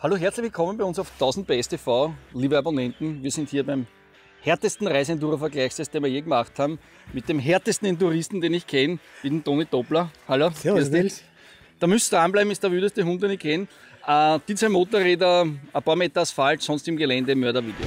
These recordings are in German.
Hallo, herzlich willkommen bei uns auf 1000 PS TV, liebe Abonnenten. Wir sind hier beim härtesten Reiseenduro-Vergleichstest, den wir je gemacht haben, mit dem härtesten Enduristen, den ich kenne, mit dem Toni Doppler. Hallo. Servus, Nils. Da müsst ihr dranbleiben, ist der wildeste Hund, den ich kenne. Die zwei Motorräder, ein paar Meter Asphalt, sonst im Gelände, Mördervideo.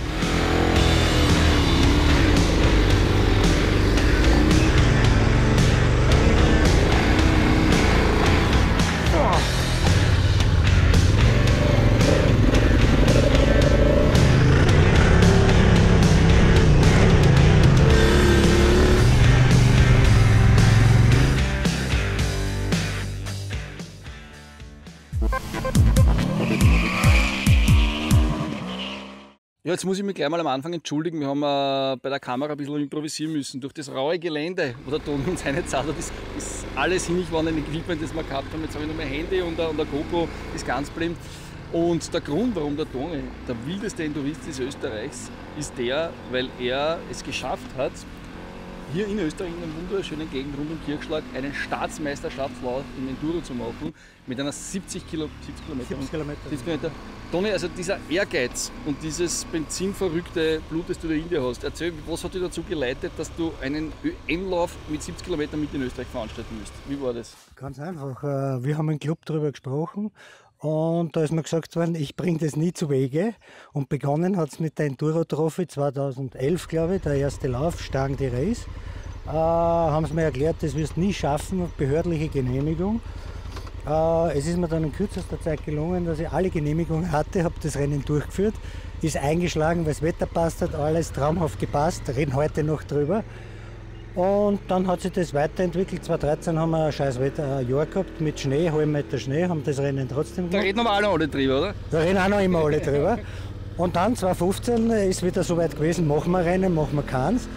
Ja, jetzt muss ich mich gleich mal am Anfang entschuldigen. Wir haben bei der Kamera ein bisschen improvisieren müssen. Durch das raue Gelände, wo der Toni uns einzahlt hat, ist alles hingewandert, Equipment, das wir gehabt haben. Jetzt habe ich noch mein Handy und der GoPro ist ganz blind. Und der Grund, warum der Toni der wildeste Endurist des Österreichs ist der, weil er es geschafft hat, hier in Österreich in einer wunderschönen Gegend rund um Kirchschlag einen Staatsmeisterschaftslauf im Enduro zu machen mit einer 70 Kilometer. Toni, also dieser Ehrgeiz und dieses benzinverrückte Blut, das du da in dir hast, erzähl, was hat dich dazu geleitet, dass du einen ÖM-Lauf mit 70 Kilometern mit in Österreich veranstalten willst? Wie war das? Ganz einfach. Wir haben im Club darüber gesprochen und da ist mir gesagt worden, ich bringe das nie zu Wege. Und begonnen hat es mit der Enduro-Trophy 2011, glaube ich, der erste Lauf, Stang de Reis. Haben sie mir erklärt, das wirst du nie schaffen, behördliche Genehmigung. Es ist mir dann in kürzester Zeit gelungen, dass ich alle Genehmigungen hatte, habe das Rennen durchgeführt, ist eingeschlagen, weil das Wetter passt hat, alles traumhaft gepasst, reden heute noch drüber. Und dann hat sich das weiterentwickelt. 2013 haben wir ein scheiß Wetter, ein Jahr gehabt mit Schnee, halben Meter Schnee, haben das Rennen trotzdem gemacht. Da reden aber auch noch alle drüber, oder? Da reden auch noch immer alle drüber. Und dann 2015 ist wieder so weit gewesen, machen wir Rennen, machen wir keins.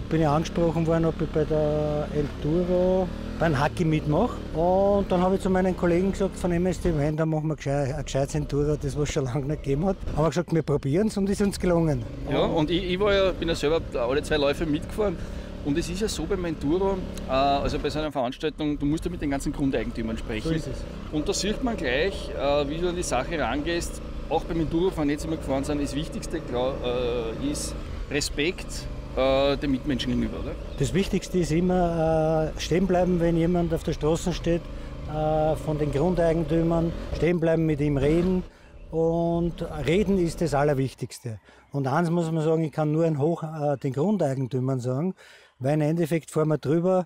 Bin ich angesprochen worden, ob ich bei der Enduro beim Haki mitmache. Und dann habe ich zu meinen Kollegen gesagt, von MSD Wein, da machen wir ein gescheites Enduro, das was es schon lange nicht gegeben hat. Haben wir gesagt, wir probieren es und ist uns gelungen. Ja, und bin ja selber alle zwei Läufe mitgefahren. Und es ist ja so beim Enduro, also bei so einer Veranstaltung, du musst ja mit den ganzen Grundeigentümern sprechen. So ist es. Und da sieht man gleich, wie du an die Sache rangehst. Auch beim Endurofahren, jetzt immer gefahren sind, das Wichtigste ist Respekt den Mitmenschen gegenüber, oder? Das Wichtigste ist immer stehen bleiben, wenn jemand auf der Straße steht, von den Grundeigentümern, stehen bleiben, mit ihm reden. Und reden ist das Allerwichtigste. Und eins muss man sagen, ich kann nur den Grundeigentümern sagen, weil im Endeffekt fahren wir drüber,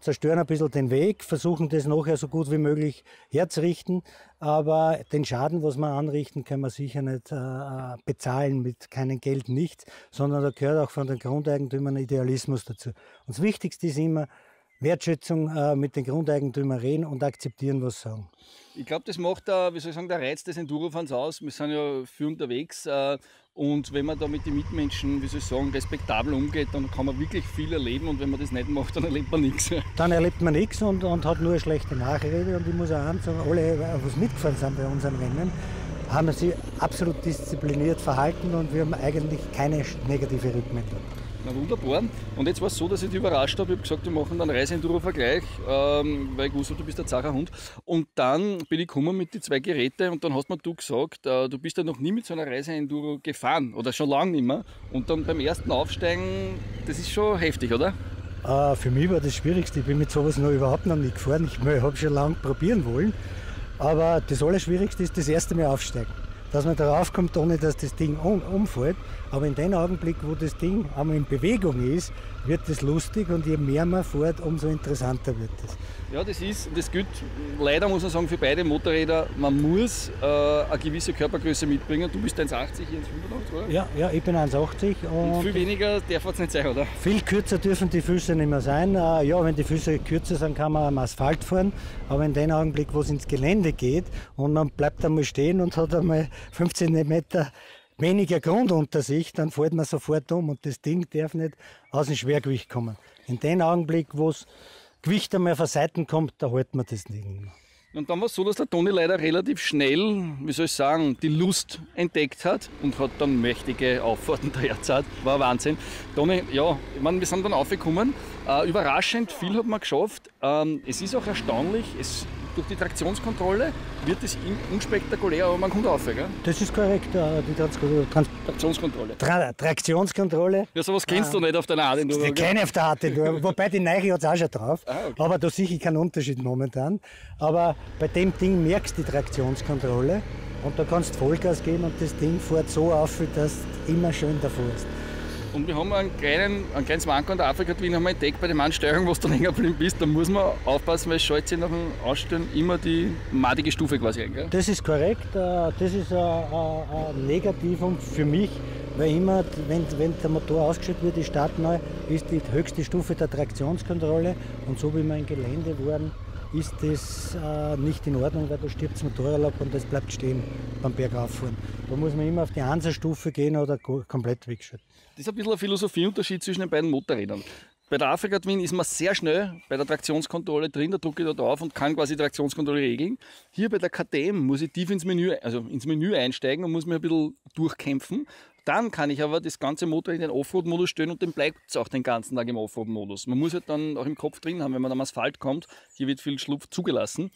zerstören ein bisschen den Weg, versuchen das nachher so gut wie möglich herzurichten, aber den Schaden, was wir anrichten, können wir sicher nicht bezahlen mit keinem Geld, nichts, sondern da gehört auch von den Grundeigentümern Idealismus dazu. Und das Wichtigste ist immer, Wertschätzung mit den Grundeigentümern reden und akzeptieren, was sie sagen. Ich glaube, das macht der Reiz des Endurofahrens aus. Wir sind ja viel unterwegs und wenn man da mit den Mitmenschen, respektabel umgeht, dann kann man wirklich viel erleben und wenn man das nicht macht, dann erlebt man nichts. Dann erlebt man nichts und hat nur eine schlechte Nachrede und ich muss auch sagen, alle, die mitgefahren sind bei unseren Rennen, haben sich absolut diszipliniert verhalten und wir haben eigentlich keine negative Rückmeldung. Na wunderbar. Und jetzt war es so, dass ich dich überrascht habe. Ich habe gesagt, wir machen dann Reise-Enduro-Vergleich, weil ich wusste, du bist der zacher Hund. Und dann bin ich gekommen mit den zwei Geräten und dann hast mir du gesagt, du bist ja noch nie mit so einer Reise-Enduro gefahren oder schon lange nicht mehr. Und dann beim ersten Aufsteigen, das ist schon heftig, oder? Für mich war das Schwierigste. Ich bin mit sowas noch überhaupt noch nicht gefahren. Ich habe schon lange probieren wollen. Aber das Allerschwierigste ist das erste Mal aufsteigen. Dass man darauf kommt, ohne dass das Ding umfällt. Aber in dem Augenblick, wo das Ding einmal in Bewegung ist, wird das lustig und je mehr man fährt, umso interessanter wird es. Ja, das gilt leider, muss man sagen, für beide Motorräder. Man muss eine gewisse Körpergröße mitbringen. Du bist 1,80, Jens 85, oder? Ja, ich bin 1,80. Und viel weniger darf es nicht sein, oder? Viel kürzer dürfen die Füße nicht mehr sein. Ja, wenn die Füße kürzer sind, kann man am Asphalt fahren. Aber in dem Augenblick, wo es ins Gelände geht und man bleibt einmal stehen und hat einmal 15 Meter weniger Grund unter sich, dann fällt man sofort um und das Ding darf nicht aus dem Schwergewicht kommen. In dem Augenblick, wo das Gewicht einmal von Seiten kommt, da hält man das Ding nicht mehr. Und dann war es so, dass der Toni leider relativ schnell, die Lust entdeckt hat und hat dann mächtige Auffahrten daherzahlt. War Wahnsinn. Toni, ja, wir sind dann aufgekommen. Überraschend viel hat man geschafft. Es ist auch erstaunlich, durch die Traktionskontrolle wird es unspektakulär, aber man kommt rauf, gell? Das ist korrekt, Traktionskontrolle. Traktionskontrolle. Ja, sowas kennst du nicht auf deiner A-Enduro. Die kenne ich auf der A-Enduro, wobei die neue hat es auch schon drauf. Okay. Aber da sehe ich keinen Unterschied momentan. Aber bei dem Ding merkst du die Traktionskontrolle und da kannst du Vollgas geben und das Ding fährt so auf, dass du immer schön davor ist. Und wir haben einen kleinen Manko an der Afrika-Twin haben wir entdeckt bei der Mannsteuerung, wo du länger blind bist. Da muss man aufpassen, weil es schaltet sich nach dem Ausstellen immer die madige Stufe quasi ein. Gell? Das ist korrekt. Das ist ein Negativum für mich, weil immer, wenn der Motor ausgeschaltet wird, die Start neu, ist die höchste Stufe der Traktionskontrolle. Und so wie wir im Gelände waren, ist das nicht in Ordnung, weil da stirbt das Motorrad ab und das bleibt stehen beim Bergauffahren. Da muss man immer auf die 1er-Stufe gehen oder komplett wegschalten. Das ist ein bisschen ein Philosophieunterschied zwischen den beiden Motorrädern. Bei der Afrika Twin ist man sehr schnell bei der Traktionskontrolle drin, da drücke ich da drauf und kann quasi die Traktionskontrolle regeln. Hier bei der KTM muss ich tief ins Menü einsteigen und muss mich ein bisschen durchkämpfen. Dann kann ich aber das ganze Motorrad in den Offroad-Modus stellen und dann bleibt es auch den ganzen Tag im Offroad-Modus. Man muss halt dann auch im Kopf drin haben, wenn man am Asphalt kommt. Hier wird viel Schlupf zugelassen.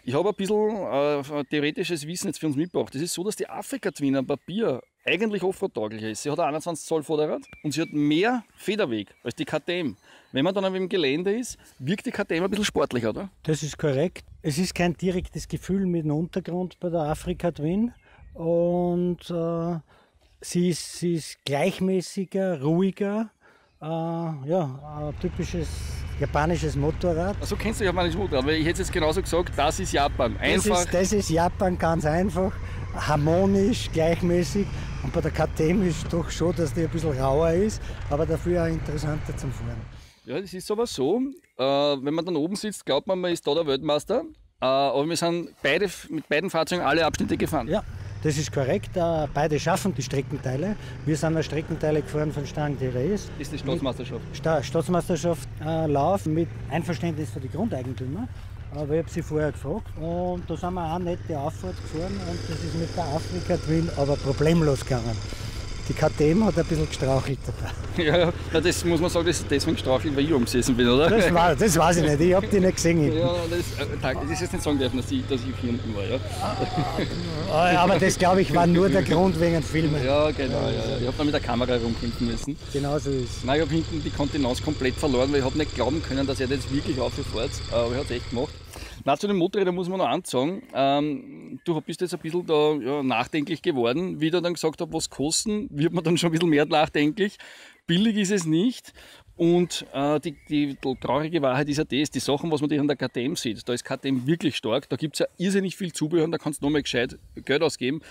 Ich habe ein bisschen theoretisches Wissen jetzt für uns mitgebracht. Es ist so, dass die Afrika Twin am Papier eigentlich Offroad-tauglicher ist. Sie hat ein 21 Zoll Vorderrad und sie hat mehr Federweg als die KTM. Wenn man dann aber im Gelände ist, wirkt die KTM ein bisschen sportlicher, oder? Das ist korrekt. Es ist kein direktes Gefühl mit dem Untergrund bei der Afrika Twin und sie ist gleichmäßiger, ruhiger. Ein typisches japanisches Motorrad. Also kennst du japanisches Motorrad? Weil ich hätte jetzt genauso gesagt, das ist Japan. Einfach. Das ist Japan, ganz einfach, harmonisch, gleichmäßig. Und bei der KTM ist es doch schon, dass die ein bisschen rauer ist, aber dafür auch interessanter zum Fahren. Ja, das ist aber so. Wenn man dann oben sitzt, glaubt man ist da der Weltmeister. Aber wir sind mit beiden Fahrzeugen alle Abschnitte gefahren. Ja, das ist korrekt. Beide schaffen die Streckenteile. Wir sind eine Streckenteile gefahren von Stang de Reis. Das ist die Staatsmeisterschaft. Staatsmeisterschaft Lauf mit Einverständnis für die Grundeigentümer. Aber ich habe sie vorher gefragt und da sind wir auch nette Auffahrt gefahren und das ist mit der Afrika Twin aber problemlos gegangen. Die KTM hat ein bisschen gestrauchelt dabei. Ja, das muss man sagen, das ist deswegen gestrauchelt, weil ich umgesessen bin, oder? Das weiß ich nicht, ich habe die nicht gesehen. Ja, das ist jetzt nicht sagen dürfen, dass ich hier unten war. Ja. Aber das, glaube ich, war nur der Grund wegen dem Filmen. Ja, genau. Ja. Ich habe dann mit der Kamera herumkämpfen müssen. Genau so ist es. Nein, ich habe hinten die Kontenance komplett verloren, weil ich habe nicht glauben können, dass er das wirklich auffährt. Aber er hat es echt gemacht. Na, zu den Motorrädern muss man noch ansagen, du bist jetzt ein bisschen da nachdenklich geworden. Wie ich dann gesagt habe, was kosten, wird man dann schon ein bisschen mehr nachdenklich. Billig ist es nicht. Und die traurige Wahrheit ist ja das, die Sachen, was man an der KTM sieht, da ist KTM wirklich stark, da gibt es ja irrsinnig viel Zubehör und da kannst du nochmal gescheit Geld ausgeben.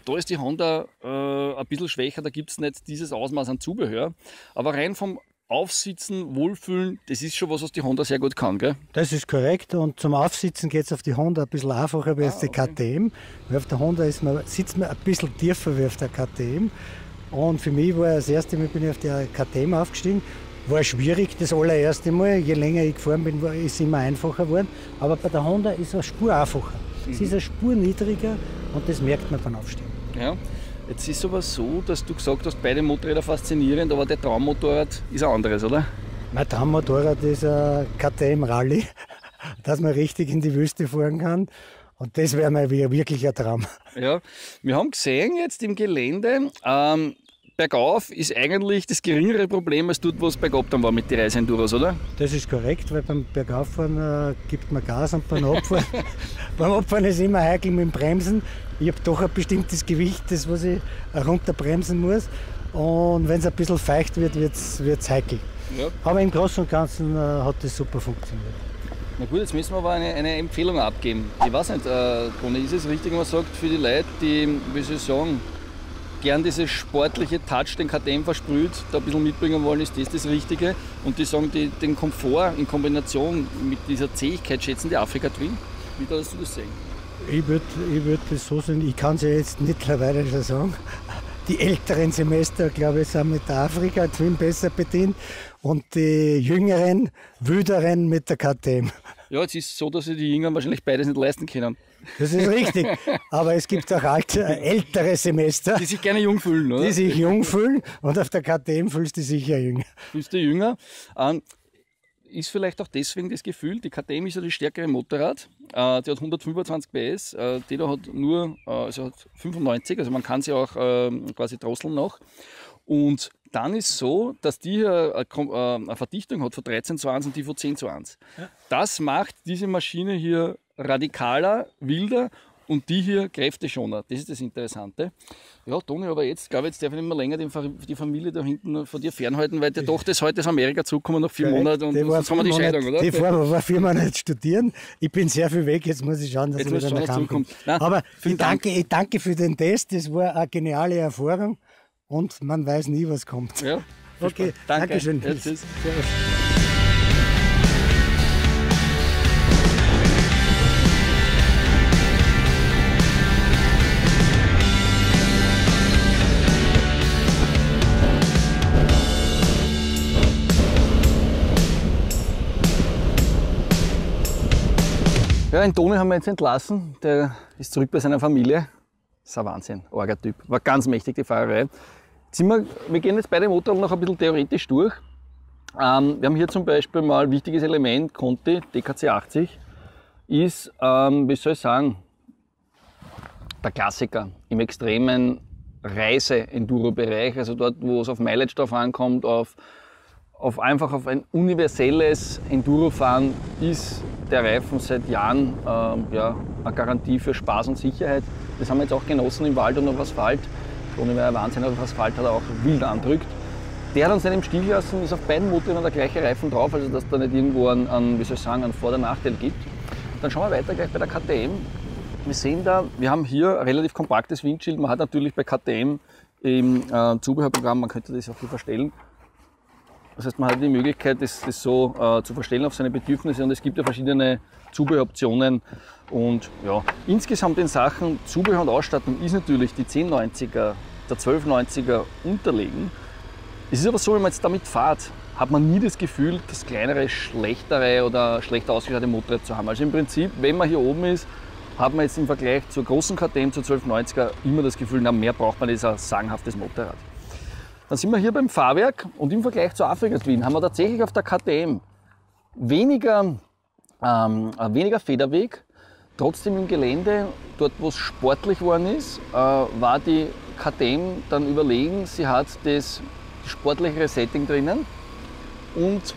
Da ist die Honda ein bisschen schwächer, da gibt es nicht dieses Ausmaß an Zubehör. Aber rein vom Aufsitzen, Wohlfühlen, das ist schon was die Honda sehr gut kann, gell? Das ist korrekt und zum Aufsitzen geht es auf die Honda ein bisschen einfacher wie auf die KTM. Weil auf der Honda sitzt man ein bisschen tiefer wie auf der KTM. Und für mich war das erste Mal, bin ich auf der KTM aufgestiegen, war schwierig das allererste Mal. Je länger ich gefahren bin, ist es immer einfacher geworden. Aber bei der Honda ist es eine Spur einfacher. Sie ist eine Spur niedriger und das merkt man beim Aufstehen. Ja. Jetzt ist es aber so, dass du gesagt hast, beide Motorräder faszinierend, aber der Traummotorrad ist ein anderes, oder? Mein Traummotorrad ist ein KTM Rallye, dass man richtig in die Wüste fahren kann. Und das wäre mir wirklich ein Traum. Ja, wir haben gesehen jetzt im Gelände, bergauf ist eigentlich das geringere Problem als dort, wo es bergab dann war mit den Reisenduros, oder? Das ist korrekt, weil beim Bergauffahren gibt man Gas und beim Abfahren, beim Abfahren ist immer heikel mit dem Bremsen. Ich habe doch ein bestimmtes Gewicht, das was ich runterbremsen muss. Und wenn es ein bisschen feucht wird, wird es heikel. Ja. Aber im Großen und Ganzen hat das super funktioniert. Na gut, jetzt müssen wir aber eine Empfehlung abgeben. Ich weiß nicht, Toni, ist es richtig, wenn man sagt, für die Leute, die, wie soll ich sagen, gern dieses sportliche Touch, den KTM versprüht, da ein bisschen mitbringen wollen, ist das Richtige. Und die sagen, den Komfort in Kombination mit dieser Zähigkeit schätzen die Afrika Twin. Wie würdest du das sehen? Ich würd das so sehen, ich kann es ja jetzt mittlerweile schon sagen. Die älteren Semester, glaube ich, sind mit der Afrika Twin besser bedient und die jüngeren, wüderen mit der KTM. Ja, jetzt ist es so, dass sich die Jüngeren wahrscheinlich beides nicht leisten können. Das ist richtig, aber es gibt auch ältere Semester. Die sich gerne jung fühlen, oder? Die sich jung fühlen und auf der KTM fühlst du dich sicher jünger. Fühlst du jünger? ist vielleicht auch deswegen das Gefühl, die KTM ist ja das stärkere Motorrad, die hat 125 PS, die da hat nur also hat 95, also man kann sie auch quasi drosseln noch. Und dann ist so, dass die hier eine Verdichtung hat von 13 zu 1 und die von 10 zu 1. Ja. Das macht diese Maschine hier radikaler, wilder und die hier kräfteschoner. Das ist das Interessante. Ja, Toni, aber jetzt, glaube ich, jetzt darf ich nicht mehr länger die Familie da hinten von dir fernhalten, weil die Tochter ist heute aus Amerika zurückgekommen nach 4 Monaten und jetzt haben wir die Scheidung, oder? Die war 4 Monate studieren. Ich bin sehr viel weg, jetzt muss ich schauen, dass jetzt ich wieder nach Hause komme. Aber ich danke für den Test, das war eine geniale Erfahrung und man weiß nie, was kommt. Ja, okay, danke schön. Ja, tschüss. Servus. Ja, den Toni haben wir jetzt entlassen, der ist zurück bei seiner Familie. Das ist ein Wahnsinn, arger Typ. War ganz mächtig die Fahrerei. Wir gehen jetzt bei dem Motorrad noch ein bisschen theoretisch durch. Wir haben hier zum Beispiel mal ein wichtiges Element, Conti DKC 80, ist, wie soll ich sagen, der Klassiker im extremen Reise-Enduro-Bereich, also dort, wo es auf Mileage drauf ankommt, einfach auf ein universelles Enduro-Fahren ist der Reifen seit Jahren ja, eine Garantie für Spaß und Sicherheit. Das haben wir jetzt auch genossen im Wald und auf Asphalt. Ohne mehr Wahnsinn, auf Asphalt hat er auch wild andrückt. Der hat uns nicht im Stich gelassen, ist auf beiden Motoren der gleiche Reifen drauf, also dass da nicht irgendwo wie soll ich sagen, einen Vor- oder Nachteil gibt. Dann schauen wir weiter gleich bei der KTM. Wir sehen da, wir haben hier ein relativ kompaktes Windschild. Man hat natürlich bei KTM im Zubehörprogramm, man könnte das auch hier verstellen. Das heißt, man hat die Möglichkeit, das so zu verstellen auf seine Bedürfnisse und es gibt ja verschiedene Zubehöroptionen. Und ja, insgesamt in Sachen Zubehör und Ausstattung ist natürlich die 1090er, der 1290er unterlegen. Es ist aber so, wenn man jetzt damit fährt, hat man nie das Gefühl, das kleinere, schlechtere oder schlechter ausgestattete Motorrad zu haben. Also im Prinzip, wenn man hier oben ist, hat man jetzt im Vergleich zur großen KTM, zur 1290er, immer das Gefühl, na, mehr braucht man, das ist ein sagenhaftes Motorrad. Dann sind wir hier beim Fahrwerk und im Vergleich zur Afrika Twin haben wir tatsächlich auf der KTM weniger Federweg. Trotzdem im Gelände, dort wo es sportlich geworden ist, war die KTM dann überlegen. Sie hat das sportlichere Setting drinnen und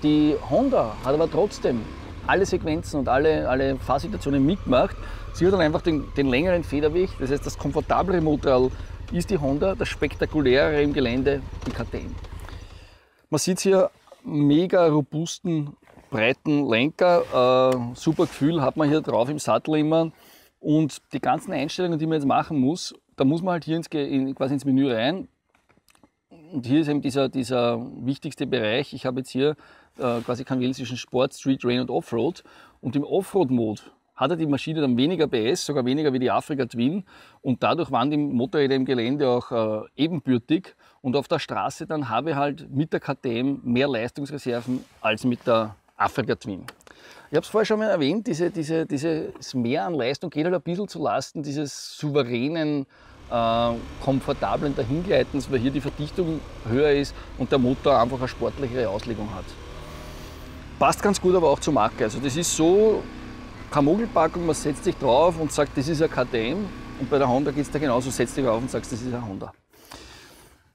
die Honda hat aber trotzdem alle Sequenzen und alle Fahrsituationen mitgemacht. Sie hat dann einfach den längeren Federweg, das heißt das komfortablere Motorrad ist die Honda, das spektakulärere im Gelände die KTM. Man sieht hier mega robusten, breiten Lenker, super Gefühl hat man hier drauf im Sattel immer und die ganzen Einstellungen, die man jetzt machen muss, da muss man halt hier quasi ins Menü rein und hier ist eben dieser wichtigste Bereich. Ich habe jetzt hier quasi kann wählen zwischen Sport, Street, Rain und Offroad und im Offroad-Mode hat die Maschine dann weniger PS, sogar weniger wie die Afrika Twin und dadurch waren die Motorräder im Gelände auch ebenbürtig und auf der Straße dann habe ich halt mit der KTM mehr Leistungsreserven als mit der Afrika Twin. Ich habe es vorher schon mal erwähnt, dieses Mehr an Leistung geht halt ein bisschen zu Lasten dieses souveränen, komfortablen Dahingleitens, weil hier die Verdichtung höher ist und der Motor einfach eine sportlichere Auslegung hat. Passt ganz gut aber auch zur Marke. Also das ist so keine Mogelpackung, man setzt sich drauf und sagt, das ist eine KTM und bei der Honda geht es da genauso, setzt dich drauf und sagst, das ist eine Honda.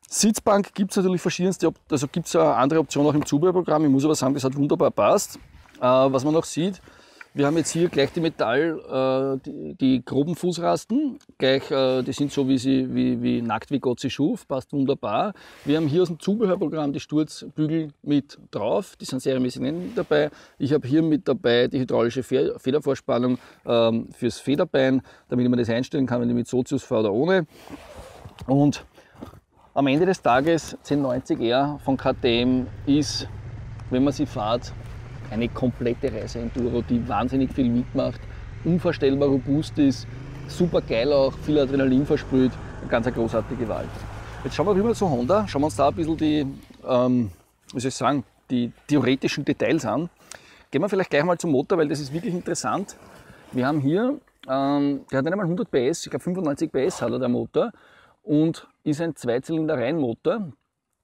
Sitzbank gibt es natürlich verschiedenste, also gibt es eine andere Option auch im Zubehörprogramm. Ich muss aber sagen, das hat wunderbar passt. Was man noch sieht, wir haben jetzt hier gleich die die groben Fußrasten, die sind so wie nackt wie Gott sie schuf, passt wunderbar. Wir haben hier aus dem Zubehörprogramm die Sturzbügel mit drauf, die sind serienmäßig nicht dabei. Ich habe hier mit dabei die hydraulische Federvorspannung fürs Federbein, damit man das einstellen kann, wenn ich mit Sozius fahre oder ohne. Und am Ende des Tages 1090R von KTM ist, wenn man sie fährt, eine komplette Reise-Enduro, die wahnsinnig viel mitmacht, unvorstellbar robust ist, super geil auch, viel Adrenalin versprüht, eine ganz großartige Wahl. Jetzt schauen wir rüber zu Honda, schauen wir uns da ein bisschen die theoretischen Details an. Gehen wir vielleicht gleich mal zum Motor, weil das ist wirklich interessant. Wir haben hier, der hat nicht einmal 100 PS, ich glaube 95 PS hat er der Motor und ist ein Zweizylinder-Reihenmotor.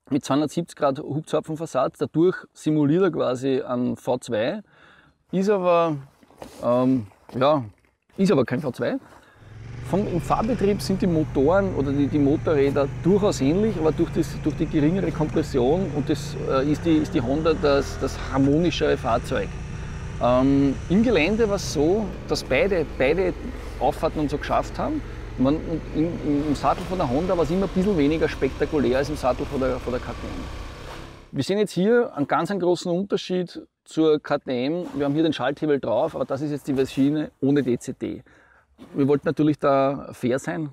mit 270 Grad Hubzapfenversatz. Dadurch simuliert er quasi einen V2, ist aber kein V2. Im Fahrbetrieb sind die Motoren oder die Motorräder durchaus ähnlich, aber durch die geringere Kompression und das ist die Honda das harmonischere Fahrzeug. Im Gelände war es so, dass beide Auffahrten und so geschafft haben. Im Sattel von der Honda war es immer ein bisschen weniger spektakulär als im Sattel von der KTM. Wir sehen jetzt hier einen ganz großen Unterschied zur KTM. Wir haben hier den Schalthebel drauf, aber das ist jetzt die Maschine ohne DCT. Wir wollten natürlich da fair sein.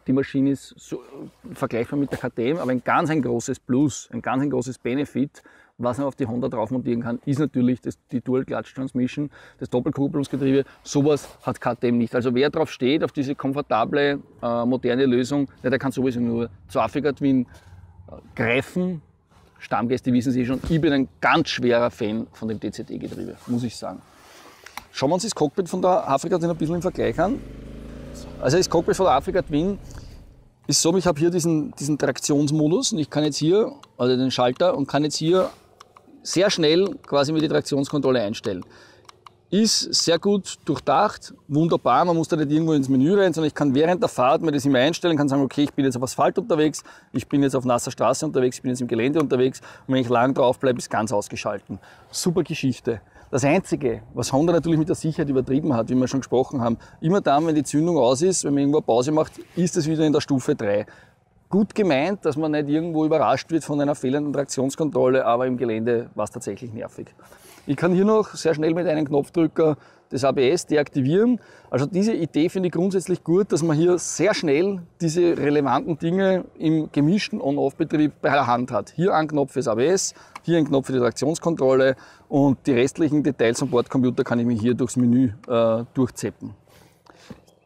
Die Maschine ist so vergleichbar mit der KTM, aber ein ganz großes Plus, ein ganz großes Benefit, was man auf die Honda drauf montieren kann, ist natürlich die Dual Clutch Transmission, das Doppelkupplungsgetriebe. Sowas hat KTM nicht. Also wer drauf steht, auf diese komfortable, moderne Lösung, der kann sowieso nur zu Africa Twin greifen. Stammgäste wissen Sie schon, ich bin ein ganz schwerer Fan von dem DCT-Getriebe, muss ich sagen. Schauen wir uns das Cockpit von der Africa Twin ein bisschen im Vergleich an. Also das Cockpit von der Africa Twin ist so, ich habe hier diesen Traktionsmodus und ich kann jetzt hier, also den Schalter, und kann jetzt hier sehr schnell quasi mir die Traktionskontrolle einstellen. Ist sehr gut durchdacht, wunderbar, man muss da nicht irgendwo ins Menü rein, sondern ich kann während der Fahrt mir das immer einstellen, kann sagen, okay, ich bin jetzt auf Asphalt unterwegs, ich bin jetzt auf nasser Straße unterwegs, ich bin jetzt im Gelände unterwegs und wenn ich lang drauf bleibe, ist ganz ausgeschalten. Super Geschichte. Das Einzige, was Honda natürlich mit der Sicherheit übertrieben hat, wie wir schon gesprochen haben, immer dann, wenn die Zündung aus ist, wenn man irgendwo Pause macht, ist es wieder in der Stufe 3. Gut gemeint, dass man nicht irgendwo überrascht wird von einer fehlenden Traktionskontrolle, aber im Gelände war es tatsächlich nervig. Ich kann hier noch sehr schnell mit einem Knopfdrücker das ABS deaktivieren. Also diese Idee finde ich grundsätzlich gut, dass man hier sehr schnell diese relevanten Dinge im gemischten On-Off-Betrieb bei der Hand hat. Hier ein Knopf fürs ABS, hier ein Knopf für die Traktionskontrolle und die restlichen Details am Bordcomputer kann ich mir hier durchs Menü durchzeppen.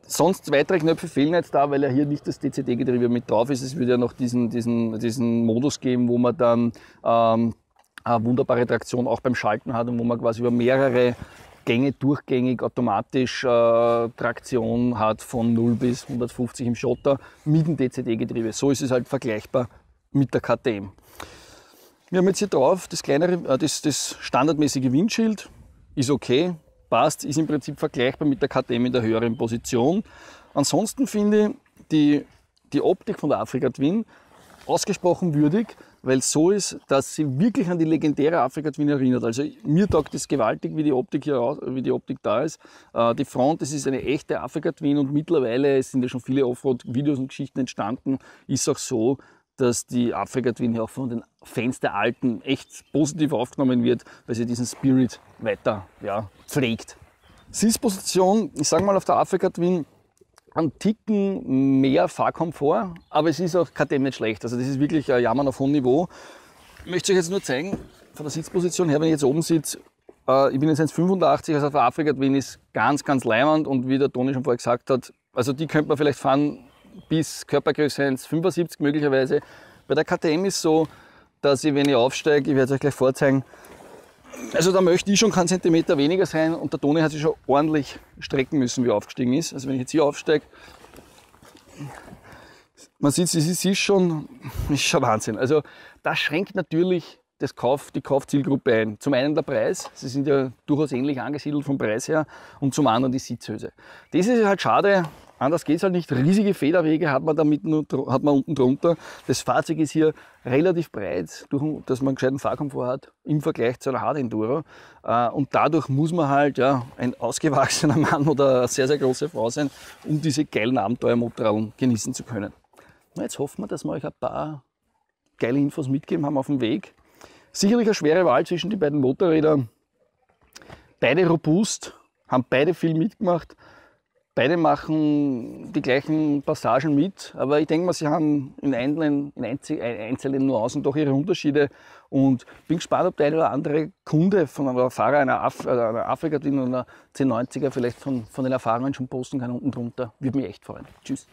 Sonst weitere Knöpfe fehlen jetzt da, weil ja hier nicht das DCT-Getriebe mit drauf ist. Es wird ja noch diesen Modus geben, wo man dann eine wunderbare Traktion auch beim Schalten hat und wo man quasi über mehrere Gänge durchgängig automatisch Traktion hat von 0 bis 150 im Schotter mit dem DCT-Getriebe. So ist es halt vergleichbar mit der KTM. Wir haben jetzt hier drauf das standardmäßige Windschild, ist okay, passt, ist im Prinzip vergleichbar mit der KTM in der höheren Position. Ansonsten finde ich die Optik von der Africa Twin ausgesprochen würdig, weil es so ist, dass sie wirklich an die legendäre Africa Twin erinnert. Also mir taugt es gewaltig, wie die Optik da ist. Die Front, das ist eine echte Africa Twin und mittlerweile sind ja schon viele Offroad-Videos und Geschichten entstanden. Ist auch so, dass die Africa Twin ja auch von den Fans der Alten echt positiv aufgenommen wird, weil sie diesen Spirit weiter pflegt. Sitzposition, ich sage mal auf der Africa Twin, einen Ticken mehr Fahrkomfort, aber es ist auch KTM nicht schlecht. Also das ist wirklich ein Jammern auf hohem Niveau. Ich möchte euch jetzt nur zeigen, von der Sitzposition her, wenn ich jetzt oben sitze, ich bin jetzt 1,85, also auf der Africa Twin ist ganz leimend und wie der Toni schon vorher gesagt hat, also die könnte man vielleicht fahren bis Körpergröße 1,75 möglicherweise. Bei der KTM ist es so, dass ich, wenn ich aufsteige, ich werde es euch gleich vorzeigen, also da möchte ich schon keinen Zentimeter weniger sein und der Toni hat sich schon ordentlich strecken müssen, wie er aufgestiegen ist. Also wenn ich jetzt hier aufsteige, man sieht, es ist schon Wahnsinn. Also das schränkt natürlich die Kaufzielgruppe ein. Zum einen der Preis, sie sind ja durchaus ähnlich angesiedelt vom Preis her, und zum anderen die Sitzhöhe. Das ist halt schade, anders geht es halt nicht. Riesige Federwege hat man unten drunter. Das Fahrzeug ist hier relativ breit, dass man einen gescheiten Fahrkomfort hat im Vergleich zu einer Hard Enduro. Und dadurch muss man halt ein ausgewachsener Mann oder eine sehr große Frau sein, um diese geilen Abenteuermotorräder genießen zu können. Na, jetzt hoffen wir, dass wir euch ein paar geile Infos mitgeben haben auf dem Weg. Sicherlich eine schwere Wahl zwischen die beiden Motorrädern. Beide robust, haben beide viel mitgemacht. Beide machen die gleichen Passagen mit, aber ich denke mal, sie haben in einzelnen Nuancen doch ihre Unterschiede und bin gespannt, ob der eine oder andere Kunde von einem Fahrer einer Africa Twin oder einer 1090er vielleicht von den Erfahrungen schon posten kann unten drunter. Würde mich echt freuen. Tschüss.